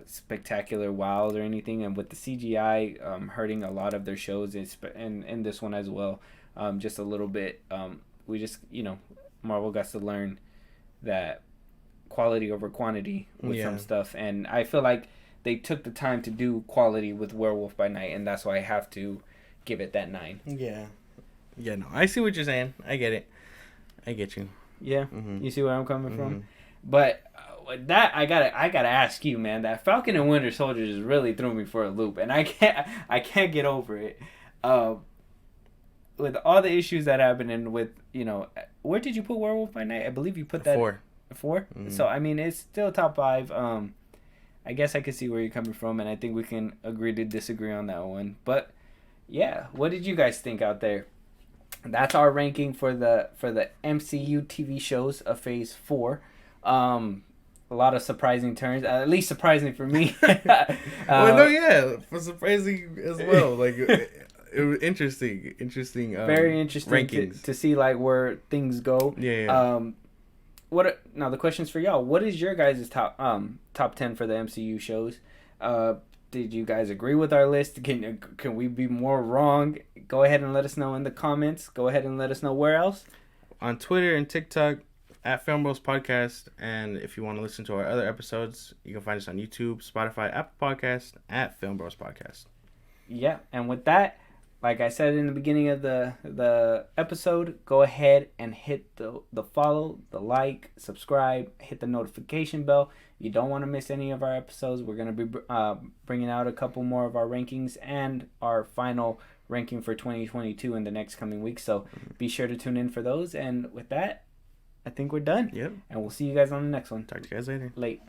spectacular wows or anything, and with the CGI hurting a lot of their shows, and this one as well, just a little bit. We just Marvel got to learn that quality over quantity with some stuff, and I feel like they took the time to do quality with Werewolf by Night, and that's why I have to give it that 9. Yeah. Yeah, no, I see what you're saying. I get it. I get you. Yeah, Mm-hmm. you see where I'm coming from. Mm-hmm. But with that, I gotta ask you, man. That Falcon and Winter Soldier just really threw me for a loop, and I can't get over it. With all the issues that happened, and with where did you put Werewolf by Night? I believe you put that 4. 4. Mm-hmm. So I mean, it's still top 5. I guess I could see where you're coming from, and I think we can agree to disagree on that one. But yeah, what did you guys think out there? That's our ranking for the MCU TV shows of Phase 4. A lot of surprising turns, at least surprising for me. Well, no, yeah, for surprising as well. Like it was interesting. Very interesting to see like where things go. Yeah. Now the question's for y'all. What is your guys' top 10 for the MCU shows? Did you guys agree with our list? Can we be more wrong? Go ahead and let us know in the comments. Go ahead and let us know where else. On Twitter and TikTok at FilmBros Podcast, and if you want to listen to our other episodes, you can find us on YouTube, Spotify, Apple Podcast at FilmBros Podcast. Yeah, and with that, like I said in the beginning of the episode, go ahead and hit the follow, the like, subscribe, hit the notification bell. You don't want to miss any of our episodes. We're going to be bringing out a couple more of our rankings and our final ranking for 2022 in the next coming weeks. So be sure to tune in for those. And with that, I think we're done. Yep. And we'll see you guys on the next one. Talk to you guys later. Late.